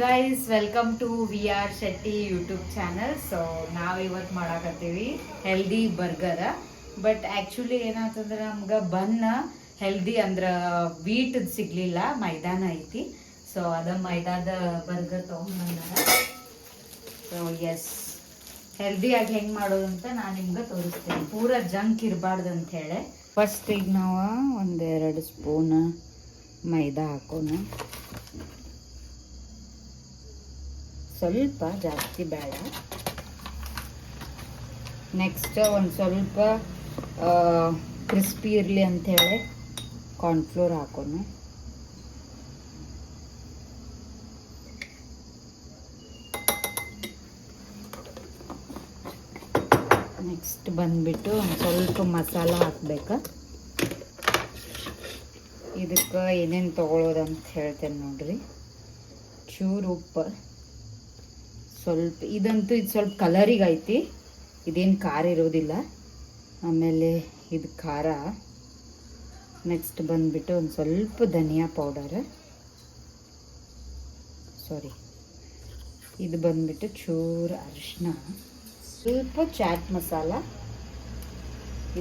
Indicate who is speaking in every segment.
Speaker 1: Guys welcome to V R Shetty YouTube channel. So ನಾವು ಇವತ್ತು ಮಾಡಾಕತ್ತೀವಿ ಹೆಲ್ದಿ ಬರ್ಗರ್. ಬಟ್ ಆ್ಯಕ್ಚುಲಿ ಏನಾಯ್ತಂದ್ರೆ ನಮ್ಗೆ ಬನ್ನ ಹೆಲ್ದಿ ಅಂದ್ರೆ ವೀಟ್ ಸಿಗ್ಲಿಲ್ಲ, ಮೈದಾನ ಐತಿ. ಸೊ ಅದ ಮೈದಾದ ಬರ್ಗರ್ ತೊಗೊಂಡ್ಬಂದಾರ. ಸೊ ಎಸ್, ಹೆಲ್ದಿಯಾಗಿ ಹೆಂಗೆ ಮಾಡೋದು ಅಂತ ನಾನು ನಿಮ್ಗೆ ತೋರಿಸ್ತೀನಿ. ಪೂರ ಜಂಕ್ ಇರಬಾರ್ದು ಅಂತ ಹೇಳಿ ಫಸ್ಟ್ ಈಗ ನಾವು ಒಂದೆರಡು ಸ್ಪೂನ್ ಮೈದಾ ಹಾಕೋಣ. ಸ್ವಲ್ಪ ಜಾಸ್ತಿ ಬೇಡ. ನೆಕ್ಸ್ಟ್ ಒಂದು ಸ್ವಲ್ಪ ಕ್ರಿಸ್ಪಿ ಇರಲಿ ಅಂಥೇಳಿ ಕಾರ್ನ್ಫ್ಲೋರ್ ಹಾಕೋಣ. ನೆಕ್ಸ್ಟ್ ಬಂದ್ಬಿಟ್ಟು ಒಂದು ಸ್ವಲ್ಪ ಮಸಾಲ ಹಾಕ್ಬೇಕು. ಇದಕ್ಕೆ ಏನೇನು ತೊಗೊಳೋದಂತ ಹೇಳ್ತೇನೆ ನೋಡ್ರಿ. ಚೂರು ಉಪ್ಪು, ಸ್ವಲ್ಪ ಇದಂತೂ ಇದು ಸ್ವಲ್ಪ ಕಲರಿಗೆ ಐತಿ, ಇದೇನು ಖಾರ ಇರೋದಿಲ್ಲ. ಆಮೇಲೆ ಇದು ಖಾರ. ನೆಕ್ಸ್ಟ್ ಬಂದುಬಿಟ್ಟು ಒಂದು ಸ್ವಲ್ಪ ಧನಿಯಾ ಪೌಡರ್, ಸಾರಿ ಇದು ಬಂದುಬಿಟ್ಟು ಚೂರು ಅರಿಶಿನ, ಸ್ವಲ್ಪ ಚಾಟ್ ಮಸಾಲ.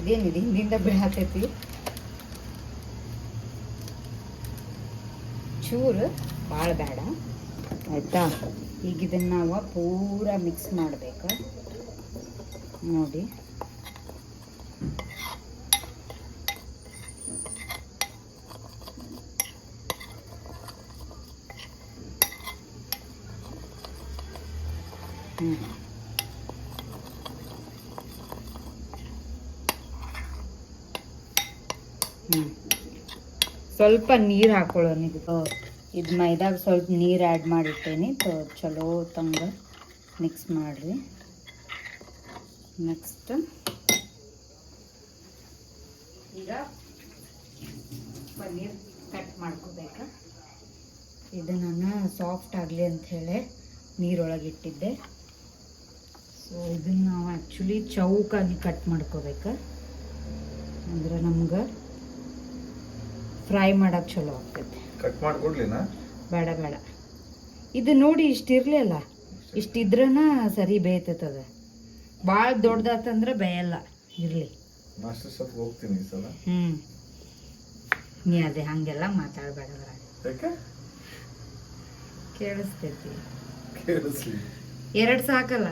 Speaker 1: ಇದೇನಿದೆ ಹಿಂದಿಂದ ಬೆಳತೈತಿ, ಚೂರು ಭಾಳ ಬೇಡ ಆಯಿತಾ. ಈಗ ಇದನ್ನು ನಾವು ಪೂರ ಮಿಕ್ಸ್ ಮಾಡಬೇಕು ನೋಡಿ. ಸ್ವಲ್ಪ ನೀರು ಹಾಕೊಳ್ಳೋಣ. ಇದು ಮೈದಾಗ ಸ್ವಲ್ಪ ನೀರು ಆ್ಯಡ್ ಮಾಡಿಟ್ಟೇನಿ. ಚಲೋ ತಂಗ ಮಿಕ್ಸ್ ಮಾಡಿರಿ. ನೆಕ್ಸ್ಟ್ ಈಗ ಪನ್ನೀರ್ ಕಟ್ ಮಾಡ್ಕೋಬೇಕು. ಇದು ನಾನು ಸಾಫ್ಟ್ ಆಗಲಿ ಅಂಥೇಳಿ ನೀರೊಳಗೆ ಇಟ್ಟಿದ್ದೆ. ಸೊ ಇದನ್ನು ನಾವು ಆ್ಯಕ್ಚುಲಿ ಚೌಕಾಗಿ ಕಟ್ ಮಾಡ್ಕೋಬೇಕು, ಅಂದ್ರೆ ನಮ್ಗೆ ಫ್ರೈ ಮಾಡೋಕೆ ಚಲೋ ಆಗ್ತೈತೆ.
Speaker 2: ಕಟ್ ಮಾಡ್ಕೊಡ್ಲಿನಾ?
Speaker 1: ಬೇಡ ಬೇಡ, ಇದು ನೋಡಿ ಇಷ್ಟಿರಲಿ ಅಲ್ಲ, ಇಷ್ಟಿದ್ರನ ಸರಿ ಬೇಯ್ತದ. ಭಾಳ ದೊಡ್ಡದಾತಂದ್ರೆ ಬೇಯಲ್ಲ. ಇರಲಿ,
Speaker 2: ಮಾಸ್ಟರ್ ಶೆಫ್ ಹೋಗ್ತೀನಿ ಈ ಸಲ.
Speaker 1: ನೀ ಅದೇ ಹಾಗೆಲ್ಲ ಮಾತಾಡಬೇಡ.
Speaker 2: ಯಾಕೆ?
Speaker 1: ಕೇಳಿಸ್ತೈತಿ.
Speaker 2: ಕೇಳಿಸ್ಲಿ.
Speaker 1: 2 ಸಾಕಲ್ಲ?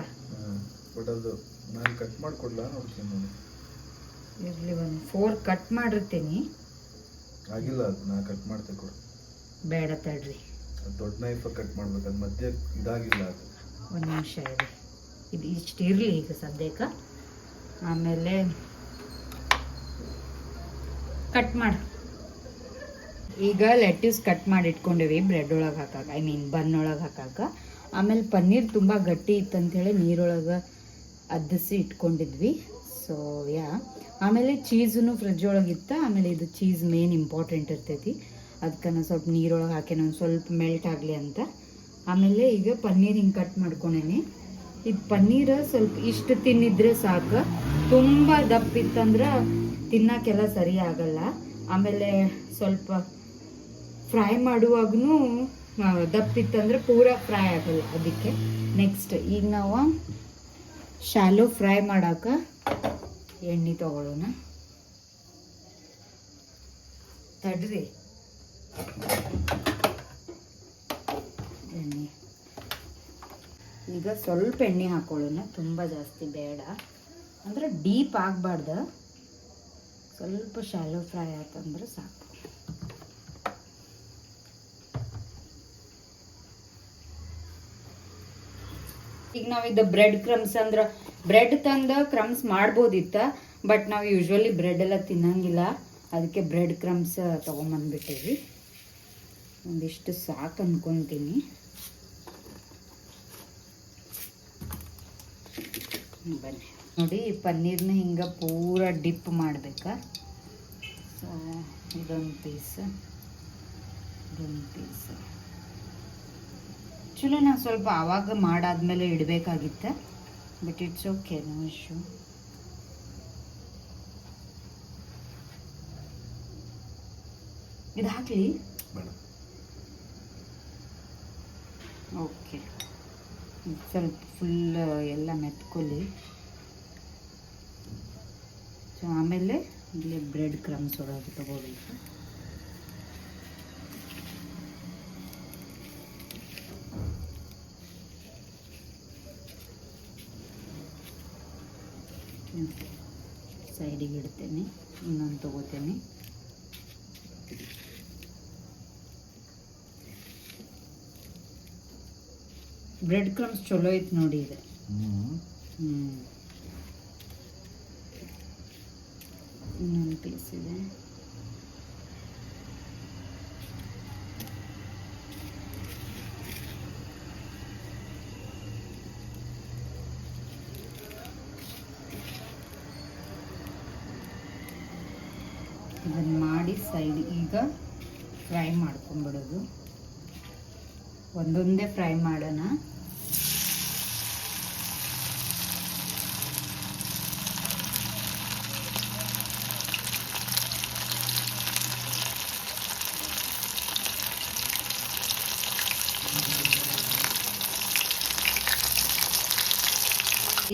Speaker 2: ಬಟ್ ಅದು ನಾನು ಕಟ್ ಮಾಡ್ಕೊಡ್ಲಾ ನೋಡ್ತೀನಿ ನೋಡಿ.
Speaker 1: ಇರಲಿ, ಒಂದು 4 ಕಟ್ ಮಾಡಿರ್ತೀನಿ.
Speaker 2: ಆಗಿಲ್ಲ, ಅದು ನಾ ಕಟ್ ಮಾಡ್ತೆ ಕೊಡು.
Speaker 1: ಬೇಡ ತಡ್ರಿ,
Speaker 2: ದೊಡ್ಡ ನೈಫ್ ಕಟ್ ಮಾಡ್ಬೇಕು, ಅದು ಮಧ್ಯೆ ಇದಾಗಿಲ್ಲ. ಅದು
Speaker 1: ಒಂದು ನಿಮಿಷ ಇದೆ, ಇದು ಇಷ್ಟು ಇರಲಿ ಈಗ ಸದ್ಯಕ್ಕೆ. ಆಮೇಲೆ ಕಟ್ ಮಾಡಿ. ಈಗ ಲೆಟ್ಯೂಸ್ ಕಟ್ ಮಾಡಿ ಇಟ್ಕೊಂಡಿವಿ ಬ್ರೆಡ್ ಒಳಗೆ ಹಾಕಾಕ, ಐ ಮೀನ್ ಬನ್ ಒಳಗೆ ಹಾಕಾಕ. ಆಮೇಲೆ ಪನ್ನೀರ್ ತುಂಬ ಗಟ್ಟಿ ಇತ್ತಂಥೇಳಿ ನೀರೊಳಗೆ ಅದ್ದಿಸಿ ಇಟ್ಕೊಂಡಿದ್ವಿ. ಸೊ ಆಮೇಲೆ ಚೀಸೂ ಫ್ರಿಜ್ ಒಳಗಿತ್ತ. ಆಮೇಲೆ ಇದು ಚೀಸ್ ಮೇನ್ ಇಂಪಾರ್ಟೆಂಟ್ ಇರ್ತೈತಿ, ಅದಕ್ಕೆ ನಾನು ಸ್ವಲ್ಪ ನೀರೊಳಗೆ ಹಾಕಿ ಒಂದು ಸ್ವಲ್ಪ ಮೆಲ್ಟ್ ಆಗಲಿ ಅಂತ. ಆಮೇಲೆ ಈಗ ಪನ್ನೀರ್ ಹಿಂಗೆ ಕಟ್ ಮಾಡ್ಕೊಂಡೇನಿ. ಇದು ಪನ್ನೀರ್ ಸ್ವಲ್ಪ ಇಷ್ಟು ತಿನ್ನಿದ್ರೆ ಸಾಕು. ತುಂಬ ದಪ್ಪಿತ್ತಂದ್ರೆ ತಿನ್ನೋಕ್ಕೆಲ್ಲ ಸರಿ ಆಗಲ್ಲ. ಆಮೇಲೆ ಸ್ವಲ್ಪ ಫ್ರೈ ಮಾಡುವಾಗೂ ದಪ್ಪಿತ್ತಂದ್ರೆ ಪೂರ ಫ್ರೈ ಆಗಲ್ಲ, ಅದಕ್ಕೆ. ನೆಕ್ಸ್ಟ್ ಈಗ ನಾವು ಶಾಲೋ ಫ್ರೈ ಮಾಡೋಕೆ ಎಣ್ಣೆ ತಗೊಳ್ಳೋಣ. ತಡ್ರಿ, ಎಣ್ಣೆ ಈಗ ಸ್ವಲ್ಪ ಎಣ್ಣೆ ಹಾಕೊಳ್ಳೋಣ, ತುಂಬ ಜಾಸ್ತಿ ಬೇಡ, ಅಂದರೆ ಡೀಪ್ ಆಗಬಾರ್ದು. ಸ್ವಲ್ಪ ಶಾಲೋ ಫ್ರೈ ಆಯ್ತಂದ್ರೆ ಸಾಕು. ಈಗ ನಾವು ಇದು ಬ್ರೆಡ್ ಕ್ರಮ್ಸ್ ಅಂದ್ರೆ ಬ್ರೆಡ್ ತಂದು ಕ್ರಮ್ಸ್ ಮಾಡ್ಬೋದಿತ್ತ, ಬಟ್ ನಾವು ಯೂಶ್ವಲಿ ಬ್ರೆಡ್ ಎಲ್ಲ ತಿನ್ನಂಗಿಲ್ಲ, ಅದಕ್ಕೆ ಬ್ರೆಡ್ ಕ್ರಮ್ಸ್ ತೊಗೊಂಬಂದ್ಬಿಟ್ಟೇವಿ. ಒಂದಿಷ್ಟು ಸಾಕು ಅನ್ಕೊತೀನಿ. ಬನ್ನಿ ನೋಡಿ, ಪನ್ನೀರ್ನ ಹಿಂಗೆ ಪೂರ ಡಿಪ್ ಮಾಡ್ಬೇಕಾ. ಸೊ ಇದೊಂದು ಪೀಸ್, ಇದೊಂದು ಪೀಸ್. ಆ್ಯಕ್ಚುಲಿ ನಾನು ಸ್ವಲ್ಪ ಆವಾಗ ಮಾಡಾದ್ಮೇಲೆ ಇಡಬೇಕಾಗಿತ್ತು, but it's okay, no issue. ಇದು ಹಾಕಲಿ. ಓಕೆ, ಸ್ವಲ್ಪ ಫುಲ್ ಎಲ್ಲ ಮೆತ್ಕೊಳ್ಳಿ. ಸೊ ಆಮೇಲೆ ಇಲ್ಲಿ ಬ್ರೆಡ್ ಕ್ರಮ್ಸ್ ಒಳಗೆ ತಗೋಬೇಕು. ಸೈಡಿಗೆ ಇಡ್ತೇನೆ, ಇನ್ನೊಂದು ತಗೋತೇನೆ. ಬ್ರೆಡ್ ಕ್ರಮ್ಸ್ ಚಲೋ ಐತೆ ನೋಡಿ ಇದು. ಇನ್ನೊಂದು ಪೀಸ್ ಇದೆ. ಇದನ್ನು ಮಾಡಿ ಸೈಡ್ ಈಗ ಫ್ರೈ ಮಾಡ್ಕೊಂಡ್ಬಿಡೋದು. ಒಂದೊಂದೇ ಫ್ರೈ ಮಾಡೋಣ.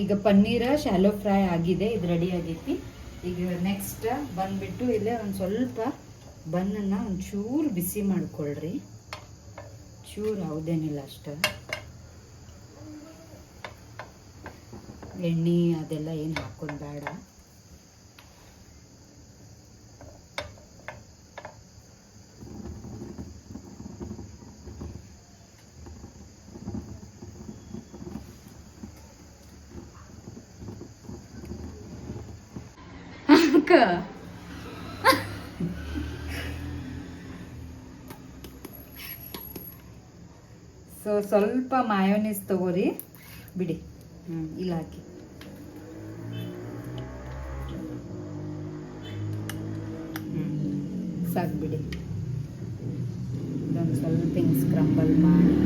Speaker 1: ಈಗ ಪನ್ನೀರ್ ಶಾಲೋ ಫ್ರೈ ಆಗಿದೆ, ಇದು ರೆಡಿ ಆಗೈತಿ. ಈಗ ನೆಕ್ಸ್ಟ್ ಬಂದ್ಬಿಟ್ಟು ಇಲ್ಲೇ ಒಂದು ಸ್ವಲ್ಪ ಬನ್ನನ್ನು ಒಂಚೂರು ಬಿಸಿ ಮಾಡ್ಕೊಳ್ರಿ. ಚೂರು ಯಾವುದೇನಿಲ್ಲ, ಅಷ್ಟು ಎಣ್ಣೆ ಅದೆಲ್ಲ ಏನು ಹಾಕೋದು ಬೇಡ. ಸೊ ಸ್ವಲ್ಪ ಮಾಯೋನೀಸ್ ತಗೋರಿ, ಬಿಡಿ. ಇಲ್ಲ ಹಾಕಿ. ಸಾಕು ಬಿಡಿ. ಇದೊಂದು ಸ್ವಲ್ಪ ಹಿಂಗೆ ಸ್ಕ್ರಂಬಲ್ ಮಾಡಿ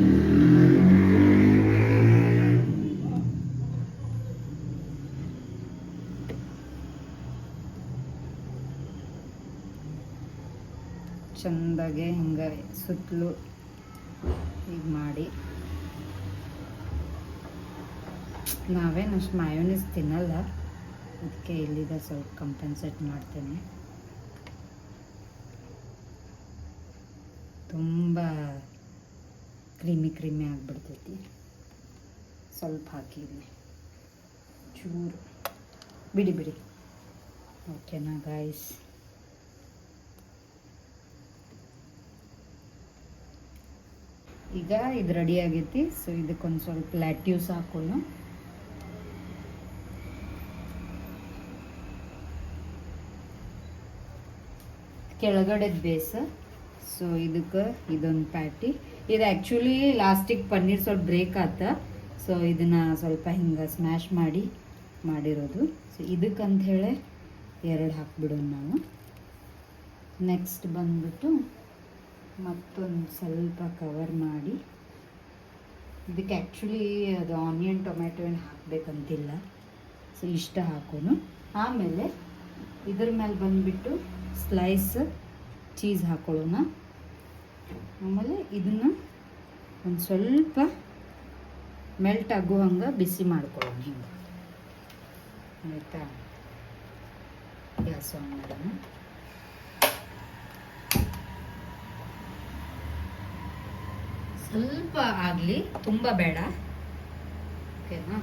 Speaker 1: ಚಂದಾಗೆ ಹಿಂಗೆ ಸುತ್ತಲೂ ಹೀಗೆ ಮಾಡಿ. ನಾವೇನಷ್ಟು ಮಾಯೋನೀಸ್ ತಿನ್ನಲ್ಲ, ಅದಕ್ಕೆ ಇಲ್ಲಿದೆ ಸ್ವಲ್ಪ ಕಂಪೆನ್ಸೇಟ್ ಮಾಡ್ತೇನೆ. ತುಂಬ ಕ್ರೀಮಿ ಆಗಿಬಿಡ್ತೈತಿ. ಸ್ವಲ್ಪ ಹಾಕಿ ಇಲ್ಲಿ ಚೂರು, ಬಿಡಿ. ಓಕೆನಾ ಗಾಯ್ಸ್? ಈಗ ಇದು ರೆಡಿ ಆಗೈತಿ. ಸೊ ಇದಕ್ಕೊಂದು ಸ್ವಲ್ಪ ಲ್ಯಾಟ್ಯೂಸ್ ಹಾಕೋಣ. ಕೆಳಗಡೆದು ಬೇಸ್. ಸೊ ಇದಕ್ಕೆ ಇದೊಂದು ಪ್ಯಾಟಿ. ಇದು ಆ್ಯಕ್ಚುಲಿ ಲಾಸ್ಟಿಗೆ ಪನ್ನೀರ್ ಸ್ವಲ್ಪ ಬ್ರೇಕ್ ಆತ. ಸೊ ಇದನ್ನು ಸ್ವಲ್ಪ ಹಿಂಗೆ ಸ್ಮ್ಯಾಶ್ ಮಾಡಿರೋದು. ಸೊ ಇದಕ್ಕಂತ ಹೇಳಿ 2 ಹಾಕ್ಬಿಡೋಣ ನಾವು. ನೆಕ್ಸ್ಟ್ ಬಂದ್ಬಿಟ್ಟು ಮತ್ತೊಂದು ಸ್ವಲ್ಪ ಕವರ್ ಮಾಡಿ. ಇದಕ್ಕೆ ಆ್ಯಕ್ಚುಲಿ ಅದು ಆನಿಯನ್ ಟೊಮೆಟೊ ಏನು ಹಾಕಬೇಕಂತಿಲ್ಲ. ಸೊ ಇಷ್ಟ ಹಾಕೋನು. ಆಮೇಲೆ ಇದ್ರ ಮೇಲೆ ಬಂದುಬಿಟ್ಟು ಸ್ಲೈಸ್ ಚೀಸ್ ಹಾಕೊಳ್ಳೋಣ. ಆಮೇಲೆ ಇದನ್ನು ಒಂದು ಸ್ವಲ್ಪ ಮೆಲ್ಟ್ ಆಗೋ ಹಂಗೆ ಬಿಸಿ ಮಾಡ್ಕೊಳ್ಳೋಣ ಹಿಂಗೆ, ಆಯಿತಾ? ಗ್ಯಾಸ್ ಆನ್ ಮಾಡೋಣ. ಸ್ವಲ್ಪ ಆಗಲಿ, ತುಂಬ ಬೇಡ. ಓಕೆನಾ?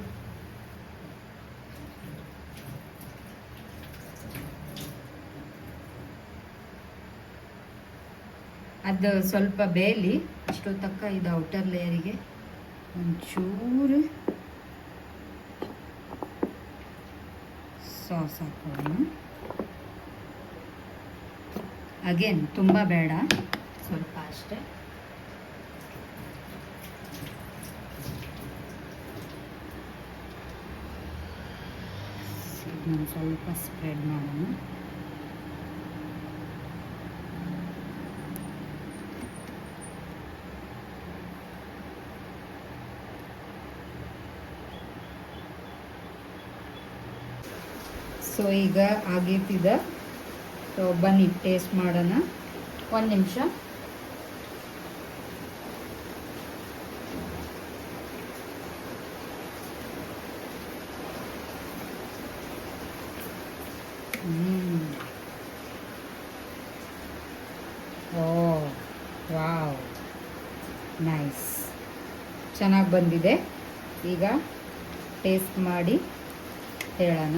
Speaker 1: ಅದು ಸ್ವಲ್ಪ ಬೇಯಲಿ. ಅಷ್ಟೊತ್ತಕ್ಕ ಇದು ಔಟರ್ ಲೇಯರಿಗೆ ಒಂಚೂರು ಸಾಸ್ ಹಾಕೋಣ. ಅಗೇನ್ ತುಂಬ ಬೇಡ, ಸ್ವಲ್ಪ ಅಷ್ಟೇ. ಇದನ್ನು ಸ್ವಲ್ಪ ಸ್ಪ್ರೆಡ್ ಮಾಡೋಣ. ಸೊ ಈಗ ಆಗೈತಿದ. ಸೊ ಬನ್ನಿ ಟೇಸ್ಟ್ ಮಾಡೋಣ. 1 ನಿಮಿಷ. ನೈಸ್, ಚೆನ್ನಾಗಿ ಬಂದಿದೆ. ಈಗ ಟೇಸ್ಟ್ ಮಾಡಿ ಹೇಳೋಣ.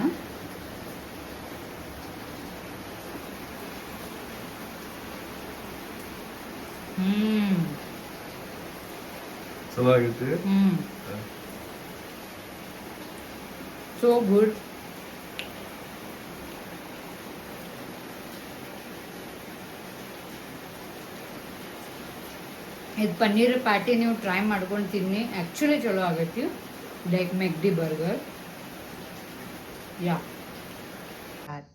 Speaker 2: ಚೆನ್ನಾಗೈತಿ.
Speaker 1: So good. ಇದು ಪನ್ನೀರ್ ಪ್ಯಾಟಿ ನೀವು ಟ್ರೈ ಮಾಡ್ಕೊಂಡು ತಿನ್ನಿ, ಆ್ಯಕ್ಚುಲಿ ಚಲೋ ಆಗೈತಿ. Like McD burger. Yeah,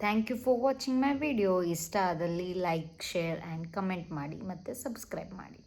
Speaker 1: thank you for watching my video. ಇಷ್ಟ ಆದಲ್ಲಿ ಲೈಕ್, ಶೇರ್ ಆ್ಯಂಡ್ ಕಮೆಂಟ್ ಮಾಡಿ ಮತ್ತು ಸಬ್ಸ್ಕ್ರೈಬ್ ಮಾಡಿ.